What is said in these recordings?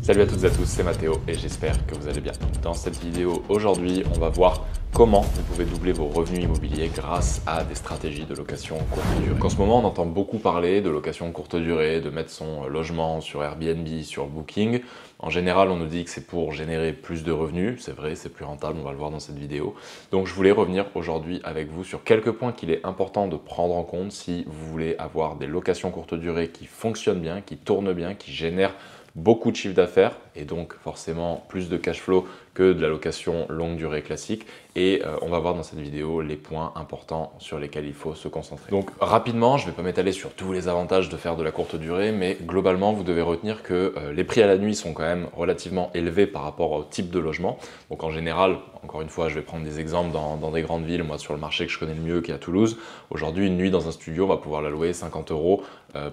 Salut à toutes et à tous, c'est Mathéo et j'espère que vous allez bien. Dans cette vidéo aujourd'hui, on va voir comment vous pouvez doubler vos revenus immobiliers grâce à des stratégies de location courte durée. En ce moment, on entend beaucoup parler de location courte durée, de mettre son logement sur Airbnb, sur Booking. En général, on nous dit que c'est pour générer plus de revenus. C'est vrai, c'est plus rentable, on va le voir dans cette vidéo. Donc je voulais revenir aujourd'hui avec vous sur quelques points qu'il est important de prendre en compte si vous voulez avoir des locations courte durée qui fonctionnent bien, qui tournent bien, qui génèrent beaucoup de chiffre d'affaires et donc forcément plus de cash flow que de la location longue durée classique. Et on va voir dans cette vidéo les points importants sur lesquels il faut se concentrer. Donc rapidement, je ne vais pas m'étaler sur tous les avantages de faire de la courte durée, mais globalement, vous devez retenir que les prix à la nuit sont quand même relativement élevés par rapport au type de logement. Donc en général, encore une fois, je vais prendre des exemples dans des grandes villes. Moi, sur le marché que je connais le mieux, qui est à Toulouse, aujourd'hui, une nuit dans un studio, on va pouvoir la louer 50 €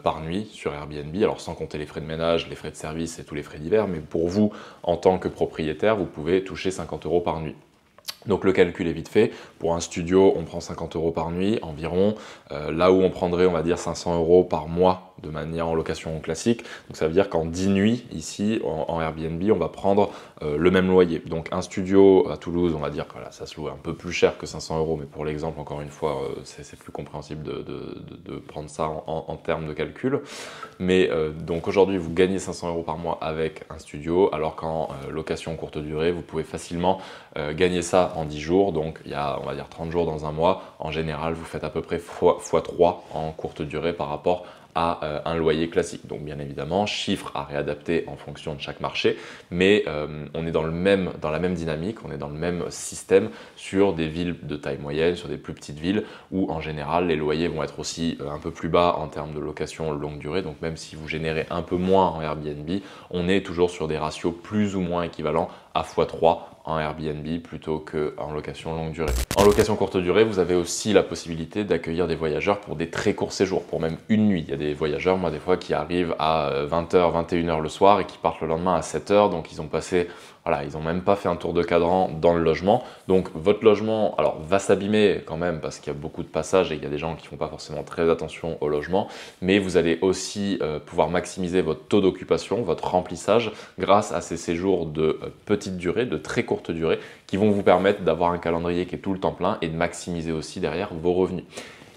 par nuit sur Airbnb. Alors sans compter les frais de ménage, les frais de service et tous les frais divers, mais pour vous, en tant que propriétaire, vous pouvez toucher 50 € par nuit. Donc le calcul est vite fait. Pour un studio, on prend 50 € par nuit environ. Là où on prendrait, on va dire 500 € par mois de manière en location classique. Donc ça veut dire qu'en 10 nuits, ici, en Airbnb, on va prendre le même loyer. Donc un studio à Toulouse, on va dire que voilà, ça se loue un peu plus cher que 500 €, mais pour l'exemple, encore une fois, c'est plus compréhensible de prendre ça en termes de calcul. Mais donc aujourd'hui, vous gagnez 500 € par mois avec un studio, alors qu'en location courte durée, vous pouvez facilement gagner ça en 10 jours. Donc il y a, on va dire, 30 jours dans un mois. En général, vous faites à peu près x3 en courte durée par rapport à un loyer classique. Donc bien évidemment, chiffre à réadapter en fonction de chaque marché, mais on est dans la même dynamique, on est dans le même système sur des villes de taille moyenne, sur des plus petites villes où en général les loyers vont être aussi un peu plus bas en termes de location longue durée. Donc même si vous générez un peu moins en Airbnb, on est toujours sur des ratios plus ou moins équivalents à x3 en Airbnb plutôt qu'en location longue durée. En location courte durée, vous avez aussi la possibilité d'accueillir des voyageurs pour des très courts séjours, pour même une nuit. Il y a des voyageurs, moi des fois, qui arrivent à 20h, 21h le soir et qui partent le lendemain à 7h, donc ils ont passé... Voilà, ils n'ont même pas fait un tour de cadran dans le logement. Donc votre logement alors, va s'abîmer quand même parce qu'il y a beaucoup de passages et il y a des gens qui ne font pas forcément très attention au logement. Mais vous allez aussi pouvoir maximiser votre taux d'occupation, votre remplissage grâce à ces séjours de petite durée, de très courte durée, qui vont vous permettre d'avoir un calendrier qui est tout le temps plein et de maximiser aussi derrière vos revenus.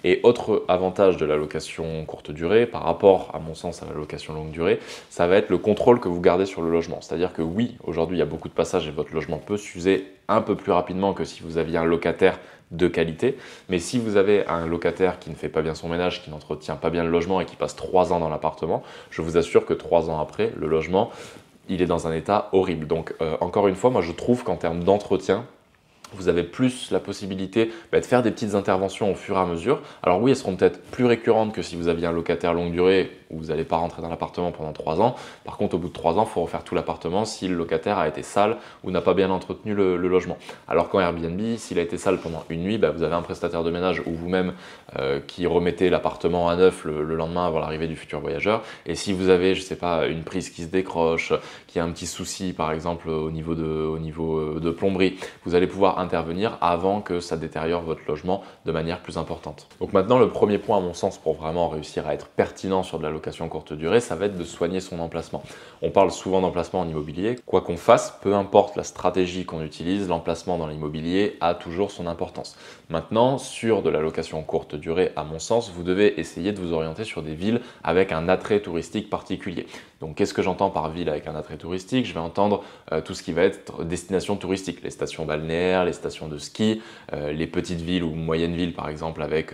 Et autre avantage de la location courte durée par rapport, à mon sens, à la location longue durée, ça va être le contrôle que vous gardez sur le logement. C'est-à-dire que oui, aujourd'hui, il y a beaucoup de passages et votre logement peut s'user un peu plus rapidement que si vous aviez un locataire de qualité. Mais si vous avez un locataire qui ne fait pas bien son ménage, qui n'entretient pas bien le logement et qui passe 3 ans dans l'appartement, je vous assure que 3 ans après, le logement, il est dans un état horrible. Donc, encore une fois, moi, je trouve qu'en termes d'entretien, vous avez plus la possibilité de faire des petites interventions au fur et à mesure. Alors oui, elles seront peut-être plus récurrentes que si vous aviez un locataire longue durée où vous n'allez pas rentrer dans l'appartement pendant 3 ans. Par contre, au bout de 3 ans, il faut refaire tout l'appartement si le locataire a été sale ou n'a pas bien entretenu le logement. Alors qu'en Airbnb, s'il a été sale pendant une nuit, vous avez un prestataire de ménage ou vous-même qui remettez l'appartement à neuf le lendemain avant l'arrivée du futur voyageur. Et si vous avez, je ne sais pas, une prise qui se décroche, qui a un petit souci par exemple au niveau de plomberie, vous allez pouvoir intervenir avant que ça détériore votre logement de manière plus importante. Donc maintenant, le premier point à mon sens pour vraiment réussir à être pertinent sur de la location courte durée, ça va être de soigner son emplacement. On parle souvent d'emplacement en immobilier. Quoi qu'on fasse, peu importe la stratégie qu'on utilise, l'emplacement dans l'immobilier a toujours son importance. Maintenant, sur de la location courte durée, à mon sens, vous devez essayer de vous orienter sur des villes avec un attrait touristique particulier. Donc qu'est-ce que j'entends par ville avec un attrait touristique? Je vais entendre tout ce qui va être destination touristique, les stations balnéaires, les stations de ski, les petites villes ou moyennes villes par exemple avec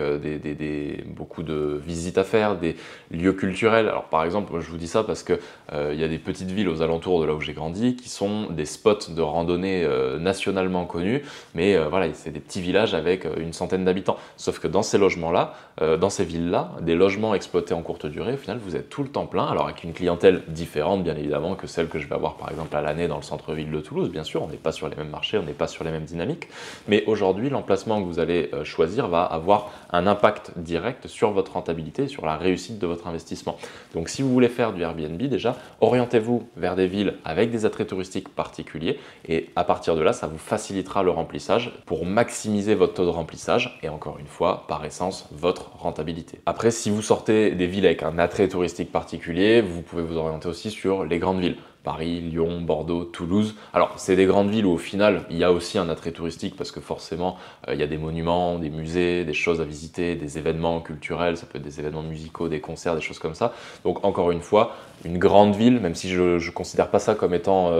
beaucoup de visites à faire, des lieux culturels. Alors par exemple, je vous dis ça parce que il y a des petites villes aux alentours de là où j'ai grandi qui sont des spots de randonnée nationalement connus, mais voilà, c'est des petits villages avec une centaine d'habitants. Sauf que dans ces logements-là, dans ces villes-là, des logements exploités en courte durée, au final, vous êtes tout le temps plein, alors avec une clientèle différente, bien évidemment, que celle que je vais avoir par exemple à l'année dans le centre-ville de Toulouse. Bien sûr, on n'est pas sur les mêmes marchés, on n'est pas sur les mêmes dynamiques, mais aujourd'hui, l'emplacement que vous allez choisir va avoir un impact direct sur votre rentabilité, sur la réussite de votre investissement. Donc si vous voulez faire du Airbnb, déjà, orientez-vous vers des villes avec des attraits touristiques particuliers et à partir de là, ça vous facilitera le remplissage pour maximiser votre taux de remplissage et encore une fois, par essence, votre rentabilité. Après, si vous sortez des villes avec un attrait touristique particulier, vous pouvez vous orienter aussi sur les grandes villes. Paris, Lyon, Bordeaux, Toulouse. Alors, c'est des grandes villes où au final, il y a aussi un attrait touristique parce que forcément, il y a des monuments, des musées, des choses à visiter, des événements culturels, ça peut être des événements musicaux, des concerts, des choses comme ça. Donc, encore une fois, une grande ville, même si je ne considère pas ça comme étant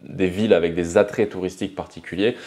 des villes avec des attraits touristiques particuliers.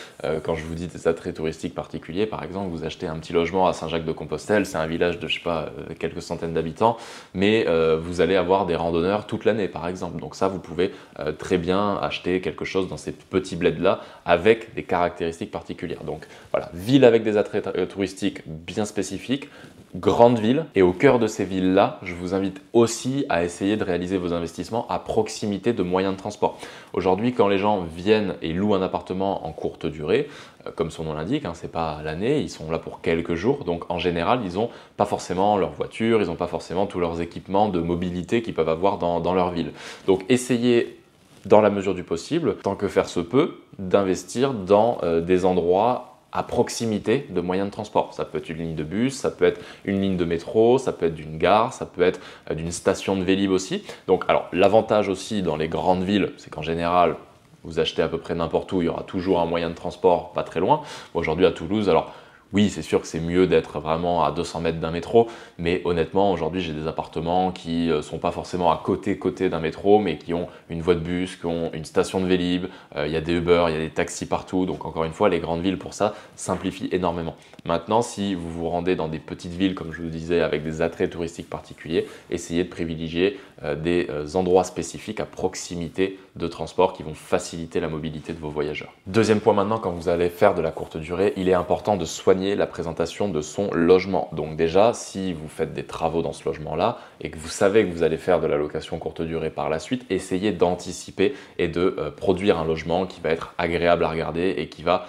Quand je vous dis des attraits touristiques particuliers, par exemple, vous achetez un petit logement à Saint-Jacques-de-Compostelle, c'est un village de, je sais pas, quelques centaines d'habitants, mais vous allez avoir des randonneurs toute l'année, par exemple. Donc ça, vous pouvez très bien acheter quelque chose dans ces petits bleds-là avec des caractéristiques particulières. Donc voilà, ville avec des attraits touristiques bien spécifiques, grande ville, et au cœur de ces villes-là, je vous invite aussi à essayer de réaliser vos investissements à proximité de moyens de transport. Aujourd'hui, quand les gens viennent et louent un appartement en courte durée, comme son nom l'indique, hein, c'est pas à l'année, ils sont là pour quelques jours, donc en général, ils n'ont pas forcément leur voiture, ils n'ont pas forcément tous leurs équipements de mobilité qu'ils peuvent avoir dans leur ville. Donc essayez, dans la mesure du possible, tant que faire se peut, d'investir dans des endroits à proximité de moyens de transport. Ça peut être une ligne de bus, ça peut être une ligne de métro, ça peut être d'une gare, ça peut être d'une station de Vélib aussi. Donc alors l'avantage aussi dans les grandes villes, c'est qu'en général, vous achetez à peu près n'importe où, il y aura toujours un moyen de transport pas très loin. Aujourd'hui à Toulouse, alors oui, c'est sûr que c'est mieux d'être vraiment à 200 mètres d'un métro, mais honnêtement, aujourd'hui, j'ai des appartements qui ne sont pas forcément à côté d'un métro, mais qui ont une voie de bus, qui ont une station de Vélib, il y a des Uber, il y a des taxis partout. Donc encore une fois, les grandes villes, pour ça, simplifient énormément. Maintenant, si vous vous rendez dans des petites villes, comme je vous le disais, avec des attraits touristiques particuliers, essayez de privilégier des endroits spécifiques à proximité de transport qui vont faciliter la mobilité de vos voyageurs. Deuxième point maintenant, quand vous allez faire de la courte durée, il est important de soigner la présentation de son logement. Donc déjà, si vous faites des travaux dans ce logement-là et que vous savez que vous allez faire de la location courte durée par la suite, essayez d'anticiper et de produire un logement qui va être agréable à regarder et qui va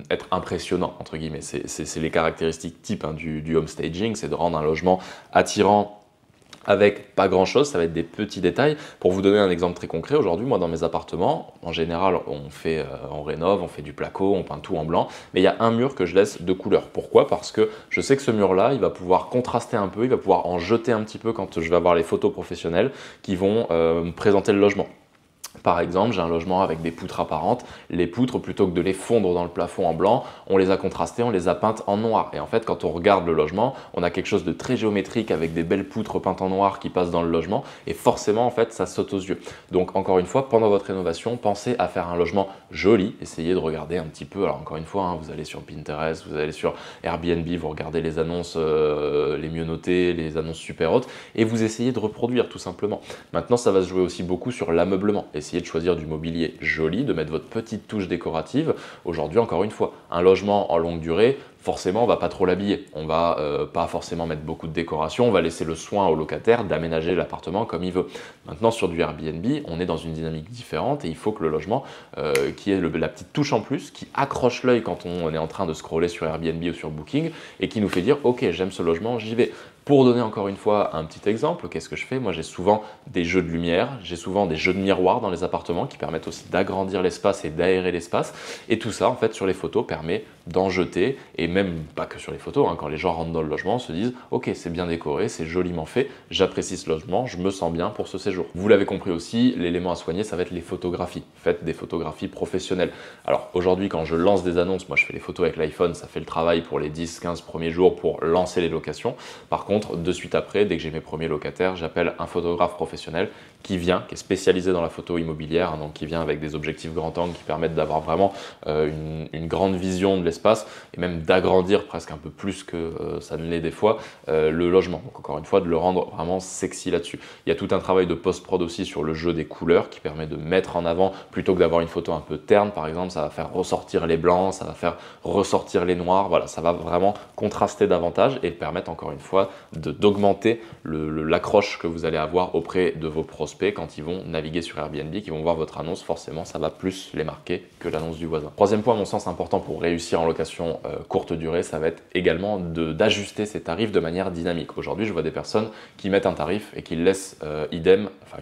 être impressionnant, entre guillemets. C'est les caractéristiques types hein, du home staging, c'est de rendre un logement attirant avec pas grand chose, ça va être des petits détails. Pour vous donner un exemple très concret, aujourd'hui, moi dans mes appartements, en général, on rénove, on fait du placo, on peint tout en blanc, mais il y a un mur que je laisse de couleur. Pourquoi? Parce que je sais que ce mur-là, il va pouvoir contraster un peu, il va pouvoir en jeter un petit peu quand je vais avoir les photos professionnelles qui vont me présenter le logement. Par exemple, j'ai un logement avec des poutres apparentes. Les poutres, plutôt que de les fondre dans le plafond en blanc, on les a contrastées, on les a peintes en noir. Et en fait, quand on regarde le logement, on a quelque chose de très géométrique avec des belles poutres peintes en noir qui passent dans le logement. Et forcément, en fait, ça saute aux yeux. Donc, encore une fois, pendant votre rénovation, pensez à faire un logement joli. Essayez de regarder un petit peu. Alors, encore une fois, hein, vous allez sur Pinterest, vous allez sur Airbnb, vous regardez les annonces les mieux notées, les annonces super hautes, et vous essayez de reproduire tout simplement. Maintenant, ça va se jouer aussi beaucoup sur l'ameublement. Essayez de choisir du mobilier joli, de mettre votre petite touche décorative. Aujourd'hui, encore une fois, un logement en longue durée, forcément, on va pas trop l'habiller. On va pas forcément mettre beaucoup de décoration. On va laisser le soin au locataire d'aménager l'appartement comme il veut. Maintenant, sur du Airbnb, on est dans une dynamique différente et il faut que le logement, qui ait la petite touche en plus, qui accroche l'œil quand on est en train de scroller sur Airbnb ou sur Booking et qui nous fait dire « Ok, j'aime ce logement, j'y vais ». Pour donner encore une fois un petit exemple, qu'est-ce que je fais? Moi, j'ai souvent des jeux de lumière, j'ai souvent des jeux de miroirs dans les appartements qui permettent aussi d'agrandir l'espace et d'aérer l'espace. Et tout ça, en fait, sur les photos, permet d'en jeter, et même pas que sur les photos, hein, quand les gens rentrent dans le logement, se disent « Ok, c'est bien décoré, c'est joliment fait, j'apprécie ce logement, je me sens bien pour ce séjour ». Vous l'avez compris aussi, l'élément à soigner, ça va être les photographies. Faites des photographies professionnelles. Alors aujourd'hui, quand je lance des annonces, moi je fais les photos avec l'iPhone, ça fait le travail pour les 10-15 premiers jours pour lancer les locations. Par contre, de suite après, dès que j'ai mes premiers locataires, j'appelle un photographe professionnel qui est spécialisé dans la photo immobilière, hein, donc qui vient avec des objectifs grand angle qui permettent d'avoir vraiment une grande vision de l'espace et même d'agrandir presque un peu plus que ça ne l'est des fois le logement. Donc encore une fois, de le rendre vraiment sexy là-dessus. Il y a tout un travail de post-prod aussi sur le jeu des couleurs qui permet de mettre en avant, plutôt que d'avoir une photo un peu terne par exemple, ça va faire ressortir les blancs, ça va faire ressortir les noirs, voilà, ça va vraiment contraster davantage et permettre encore une fois d'augmenter l'accroche que vous allez avoir auprès de vos prospects quand ils vont naviguer sur Airbnb, qui vont voir votre annonce, forcément ça va plus les marquer que l'annonce du voisin. Troisième point, à mon sens important pour réussir en location courte durée, ça va être également d'ajuster ses tarifs de manière dynamique. Aujourd'hui, je vois des personnes qui mettent un tarif et qui laissent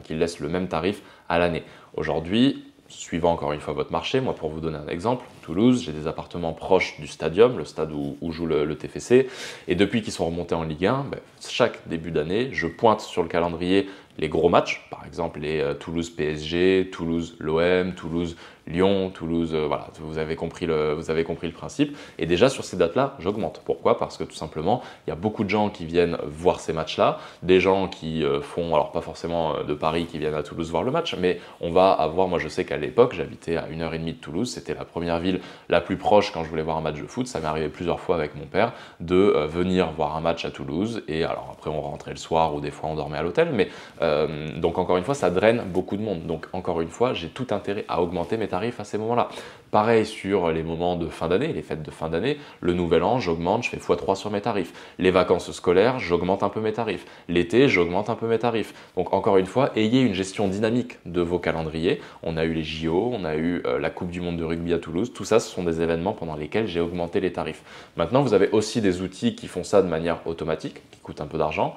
qui laissent le même tarif à l'année. Aujourd'hui, suivant encore une fois votre marché, moi pour vous donner un exemple, Toulouse, j'ai des appartements proches du Stadium, le stade où joue le TFC, et depuis qu'ils sont remontés en Ligue 1, chaque début d'année, je pointe sur le calendrier les gros matchs, par exemple les Toulouse PSG, Toulouse l'OM, Toulouse Lyon, Toulouse, voilà, vous avez compris le principe. Et déjà sur ces dates-là, j'augmente. Pourquoi? Parce que tout simplement, il y a beaucoup de gens qui viennent voir ces matchs-là, des gens qui font, alors pas forcément de Paris, qui viennent à Toulouse voir le match, mais on va avoir, moi je sais qu'à l'époque, j'habitais à 1h30 de Toulouse, c'était la première ville la plus proche quand je voulais voir un match de foot. Ça m'est arrivé plusieurs fois avec mon père de venir voir un match à Toulouse, et alors après on rentrait le soir ou des fois on dormait à l'hôtel, mais donc encore une fois, ça draine beaucoup de monde. Donc encore une fois, j'ai tout intérêt à augmenter mes tarifs à ces moments-là. Pareil sur les moments de fin d'année, les fêtes de fin d'année, le nouvel an, j'augmente, je fais x3 sur mes tarifs. Les vacances scolaires, j'augmente un peu mes tarifs. L'été, j'augmente un peu mes tarifs. Donc encore une fois, ayez une gestion dynamique de vos calendriers. On a eu les JO, on a eu la Coupe du Monde de rugby à Toulouse. Tout ça, ce sont des événements pendant lesquels j'ai augmenté les tarifs. Maintenant, vous avez aussi des outils qui font ça de manière automatique, qui coûtent un peu d'argent,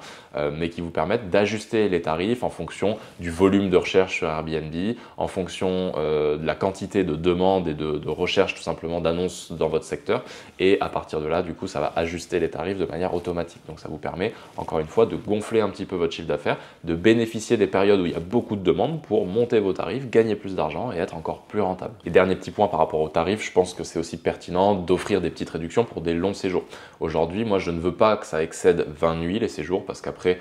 mais qui vous permettent d'ajuster les tarifs en fonction du volume de recherche sur Airbnb, en fonction de la quantité de demandes et de recherche tout simplement d'annonces dans votre secteur, et à partir de là, du coup, ça va ajuster les tarifs de manière automatique. Donc ça vous permet, encore une fois, de gonfler un petit peu votre chiffre d'affaires, de bénéficier des périodes où il y a beaucoup de demandes pour monter vos tarifs, gagner plus d'argent et être encore plus rentable. Et dernier petit point par rapport aux tarifs, je pense que c'est aussi pertinent d'offrir des petites réductions pour des longs séjours. Aujourd'hui, moi, je ne veux pas que ça excède 20 nuits les séjours, parce qu'après,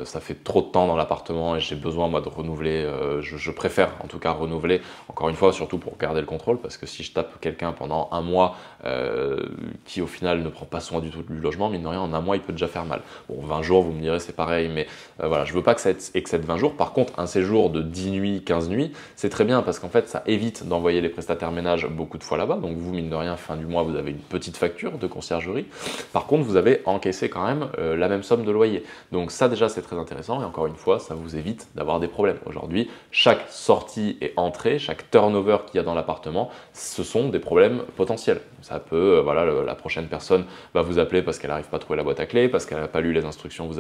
ça fait trop de temps dans l'appartement et j'ai besoin, moi, de renouveler. Je préfère, en tout cas, renouveler, encore une fois, surtout pour garder le contrôle, parce que si je tape quelqu'un pendant un mois qui, au final, ne prend pas soin du tout du logement, mine de rien, en un mois, il peut déjà faire mal. Bon, 20 jours, vous me direz, c'est pareil, mais voilà, je veux pas que ça excède 20 jours. Par contre, un séjour de 10 nuits, 15 nuits, c'est très bien, parce qu'en fait, ça évite d'envoyer les prestataires ménages beaucoup de fois là-bas. Donc vous, mine de rien, fin du mois, vous avez une petite facture de conciergerie. Par contre, vous avez encaissé quand même la même somme de loyer. Donc ça, déjà, c'est très intéressant. Et encore une fois, ça vous évite d'avoir des problèmes. Aujourd'hui, chaque sortie et entrée, chaque turnover qu'il y a dans l'appartement, ce sont des problèmes potentiels. Ça peut, voilà, la prochaine personne va vous appeler parce qu'elle n'arrive pas à trouver la boîte à clés, parce qu'elle n'a pas lu les instructions que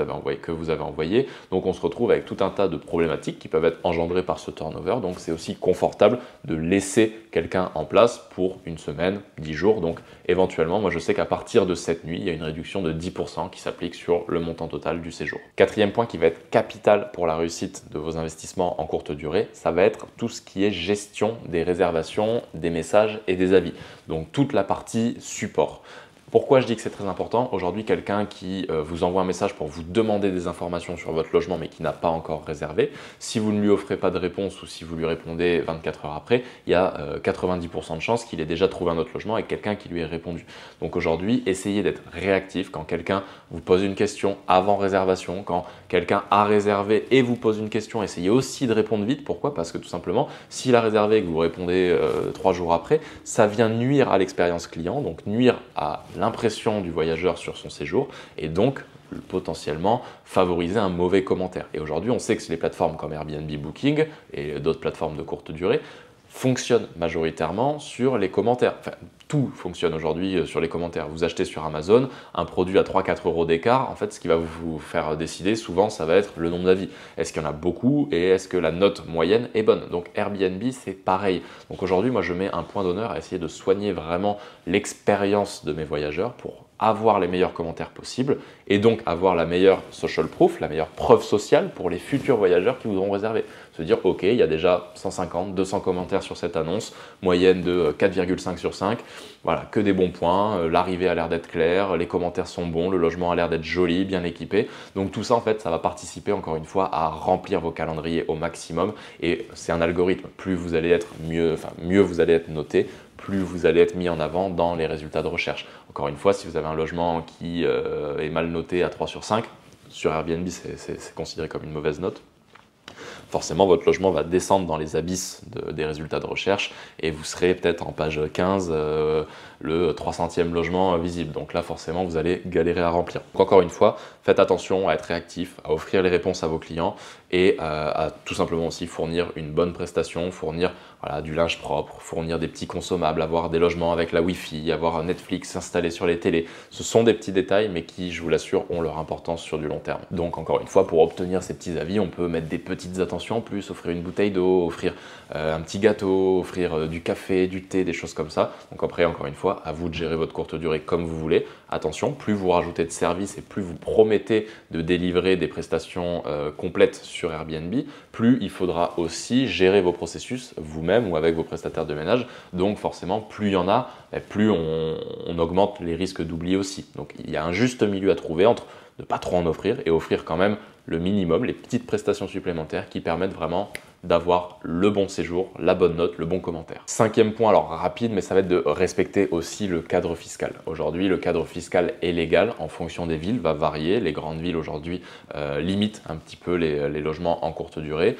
vous avez envoyées. Donc on se retrouve avec tout un tas de problématiques qui peuvent être engendrées par ce turnover. Donc c'est aussi confortable de laisser quelqu'un en place pour une semaine, 10 jours. Donc éventuellement, moi je sais qu'à partir de cette nuit, il y a une réduction de 10% qui s'applique sur le montant total du séjour. Quatrième point qui va être capital pour la réussite de vos investissements en courte durée, ça va être tout ce qui est gestion des réservations, des messages et des avis. Donc toute la partie support. Pourquoi je dis que c'est très important? Aujourd'hui, quelqu'un qui vous envoie un message pour vous demander des informations sur votre logement mais qui n'a pas encore réservé, si vous ne lui offrez pas de réponse ou si vous lui répondez 24 heures après, il y a 90% de chances qu'il ait déjà trouvé un autre logement avec quelqu'un qui lui ait répondu. Donc aujourd'hui, essayez d'être réactif quand quelqu'un vous pose une question avant réservation, quand quelqu'un a réservé et vous pose une question, essayez aussi de répondre vite. Pourquoi? Parce que tout simplement, s'il a réservé et que vous répondez 3 jours après, ça vient nuire à l'expérience client, donc nuire à l'impression du voyageur sur son séjour et donc potentiellement favoriser un mauvais commentaire. Et aujourd'hui, on sait que les plateformes comme Airbnb Booking et d'autres plateformes de courte durée fonctionnent majoritairement sur les commentaires. Enfin, tout fonctionne aujourd'hui sur les commentaires. Vous achetez sur Amazon un produit à 3-4 euros d'écart. En fait, ce qui va vous faire décider souvent, ça va être le nombre d'avis. Est-ce qu'il y en a beaucoup et est-ce que la note moyenne est bonne? Donc Airbnb, c'est pareil. Donc aujourd'hui, moi, je mets un point d'honneur à essayer de soigner vraiment l'expérience de mes voyageurs pour avoir les meilleurs commentaires possibles et donc avoir la meilleure social proof, la meilleure preuve sociale pour les futurs voyageurs qui voudront réserver. Se dire, ok, il y a déjà 150, 200 commentaires sur cette annonce, moyenne de 4,5 sur 5, voilà, que des bons points, l'arrivée a l'air d'être claire, les commentaires sont bons, le logement a l'air d'être joli, bien équipé. Donc tout ça, en fait, ça va participer encore une fois à remplir vos calendriers au maximum et c'est un algorithme. Plus vous allez être mieux vous allez être noté, plus vous allez être mis en avant dans les résultats de recherche. Encore une fois, si vous avez un logement qui est mal noté à 3 sur 5, sur Airbnb, c'est considéré comme une mauvaise note. Forcément, votre logement va descendre dans les abysses des résultats de recherche et vous serez peut-être en page 15, le 300e logement visible. Donc là, forcément, vous allez galérer à remplir. Donc encore une fois, faites attention à être réactif, à offrir les réponses à vos clients et à tout simplement aussi fournir une bonne prestation, fournir du linge propre, fournir des petits consommables, avoir des logements avec la Wi-Fi, avoir un Netflix installé sur les télés. Ce sont des petits détails, mais qui, je vous l'assure, ont leur importance sur du long terme. Donc encore une fois, pour obtenir ces petits avis, on peut mettre des petites attentions en plus, offrir une bouteille d'eau, offrir un petit gâteau, offrir du café, du thé, des choses comme ça. Donc après, encore une fois, fois, à vous de gérer votre courte durée comme vous voulez. Attention, plus vous rajoutez de services et plus vous promettez de délivrer des prestations complètes sur Airbnb, plus il faudra aussi gérer vos processus vous-même ou avec vos prestataires de ménage. Donc forcément, plus il y en a, plus on augmente les risques d'oubli aussi. Donc il y a un juste milieu à trouver entre ne pas trop en offrir et offrir quand même le minimum, les petites prestations supplémentaires qui permettent vraiment d'avoir le bon séjour, la bonne note, le bon commentaire. Cinquième point, alors rapide, mais ça va être de respecter aussi le cadre fiscal. Aujourd'hui, le cadre fiscal est légal en fonction des villes, va varier. Les grandes villes aujourd'hui limitent un petit peu les logements en courte durée.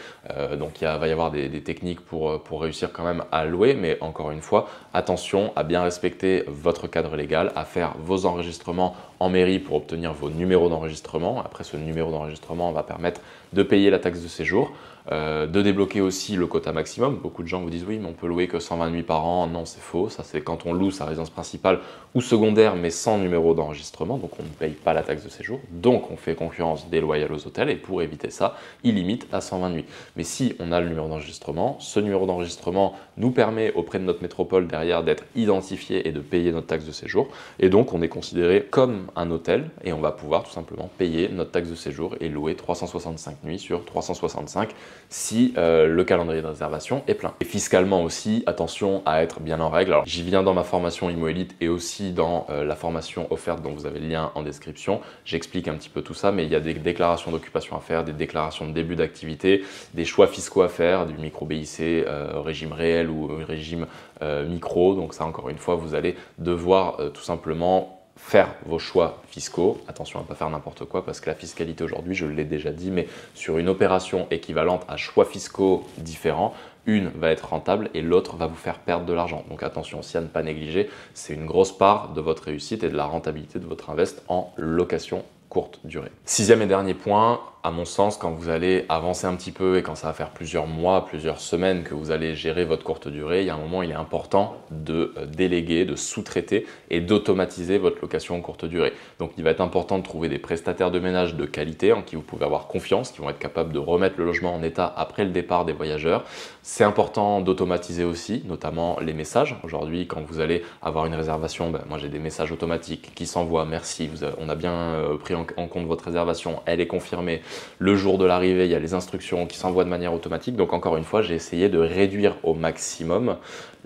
Donc il va y avoir des techniques pour réussir quand même à louer, mais encore une fois, attention à bien respecter votre cadre légal, à faire vos enregistrements en mairie pour obtenir vos numéros d'enregistrement. Après, ce numéro d'enregistrement va permettre de payer la taxe de séjour. De débloquer aussi le quota maximum. Beaucoup de gens vous disent oui mais on peut louer que 120 nuits par an. Non, c'est faux, ça c'est quand on loue sa résidence principale ou secondaire mais sans numéro d'enregistrement, donc on ne paye pas la taxe de séjour, donc on fait concurrence déloyale aux hôtels et pour éviter ça, il limite à 120 nuits. Mais si on a le numéro d'enregistrement, ce numéro d'enregistrement nous permet auprès de notre métropole derrière d'être identifié et de payer notre taxe de séjour et donc on est considéré comme un hôtel et on va pouvoir tout simplement payer notre taxe de séjour et louer 365 nuits sur 365 si le calendrier de réservation est plein. Et fiscalement aussi, attention à être bien en règle. Alors j'y viens dans ma formation Imo Elite et aussi dans la formation offerte dont vous avez le lien en description. J'explique un petit peu tout ça, mais il y a des déclarations d'occupation à faire, des déclarations de début d'activité, des choix fiscaux à faire, du micro BIC, régime réel ou régime micro. Donc ça, encore une fois, vous allez devoir tout simplement faire vos choix fiscaux. Attention à ne pas faire n'importe quoi parce que la fiscalité aujourd'hui, je l'ai déjà dit, mais sur une opération équivalente à choix fiscaux différents, une va être rentable et l'autre va vous faire perdre de l'argent. Donc attention aussi à ne pas négliger, c'est une grosse part de votre réussite et de la rentabilité de votre invest en location courte durée. Sixième et dernier point, à mon sens, quand vous allez avancer un petit peu et quand ça va faire plusieurs mois, plusieurs semaines que vous allez gérer votre courte durée, il y a un moment, il est important de déléguer, de sous-traiter et d'automatiser votre location courte durée. Donc il va être important de trouver des prestataires de ménage de qualité en qui vous pouvez avoir confiance, qui vont être capables de remettre le logement en état après le départ des voyageurs. C'est important d'automatiser aussi, notamment les messages. Aujourd'hui, quand vous allez avoir une réservation, moi j'ai des messages automatiques qui s'envoient, merci, on a bien pris en compte votre réservation, elle est confirmée. Le jour de l'arrivée, il y a les instructions qui s'envoient de manière automatique. Donc encore une fois, j'ai essayé de réduire au maximum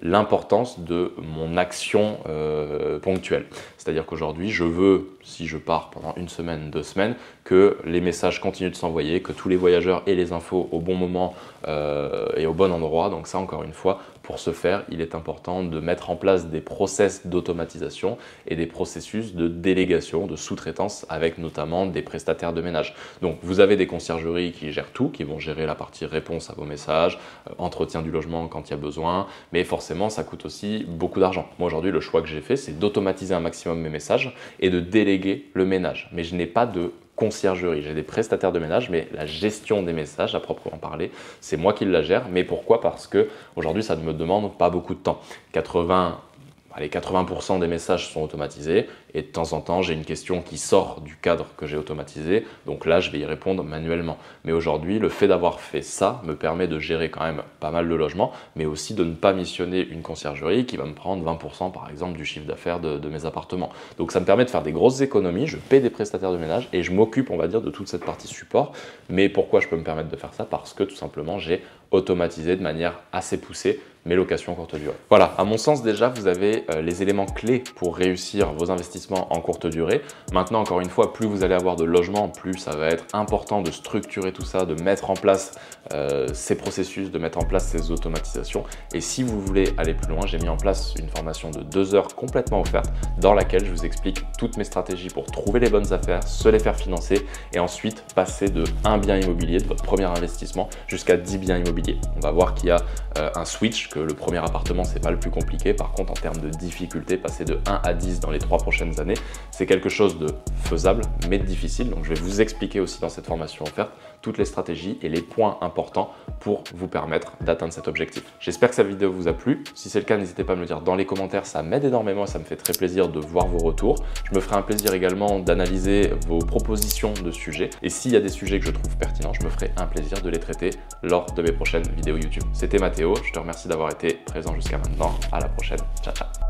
l'importance de mon action ponctuelle. C'est-à-dire qu'aujourd'hui, je veux, si je pars pendant une semaine, 2 semaines, que les messages continuent de s'envoyer, que tous les voyageurs aient les infos au bon moment et au bon endroit. Donc ça, encore une fois, pour ce faire, il est important de mettre en place des process d'automatisation et des processus de délégation, de sous-traitance avec notamment des prestataires de ménage. Donc vous avez des conciergeries qui gèrent tout, qui vont gérer la partie réponse à vos messages, entretien du logement quand il y a besoin, mais forcément ça coûte aussi beaucoup d'argent. Moi aujourd'hui, le choix que j'ai fait, c'est d'automatiser un maximum mes messages et de déléguer le ménage. Mais je n'ai pas de conciergerie, j'ai des prestataires de ménage, mais la gestion des messages à proprement parler, c'est moi qui la gère. Mais pourquoi? Parce que aujourd'hui, ça ne me demande pas beaucoup de temps. 80% des messages sont automatisés et de temps en temps, j'ai une question qui sort du cadre que j'ai automatisé. Donc là, je vais y répondre manuellement. Mais aujourd'hui, le fait d'avoir fait ça me permet de gérer quand même pas mal de logements, mais aussi de ne pas missionner une conciergerie qui va me prendre 20% par exemple du chiffre d'affaires de mes appartements. Donc ça me permet de faire des grosses économies, je paie des prestataires de ménage et je m'occupe, on va dire, de toute cette partie support. Mais pourquoi je peux me permettre de faire ça? Parce que tout simplement, j'ai automatisé de manière assez poussée mes locations courte durée. Voilà, à mon sens déjà, vous avez les éléments clés pour réussir vos investissements en courte durée. Maintenant, encore une fois, plus vous allez avoir de logements, plus ça va être important de structurer tout ça, de mettre en place ces processus, de mettre en place ces automatisations. Et si vous voulez aller plus loin, j'ai mis en place une formation de 2 heures complètement offerte dans laquelle je vous explique toutes mes stratégies pour trouver les bonnes affaires, se les faire financer et ensuite passer de 1 bien immobilier, de votre premier investissement, jusqu'à 10 biens immobiliers. On va voir qu'il y a un switch, que le premier appartement, c'est pas le plus compliqué. Par contre, en termes de difficulté, passer de 1 à 10 dans les 3 prochaines années, c'est quelque chose de faisable, mais de difficile. Donc, je vais vous expliquer aussi dans cette formation offerte toutes les stratégies et les points importants pour vous permettre d'atteindre cet objectif. J'espère que cette vidéo vous a plu. Si c'est le cas, n'hésitez pas à me le dire dans les commentaires, ça m'aide énormément et ça me fait très plaisir de voir vos retours. Je me ferai un plaisir également d'analyser vos propositions de sujets et s'il y a des sujets que je trouve pertinents, je me ferai un plaisir de les traiter lors de mes prochaines vidéos YouTube. C'était Mathéo, je te remercie d'avoir été présent jusqu'à maintenant. À la prochaine, ciao ciao.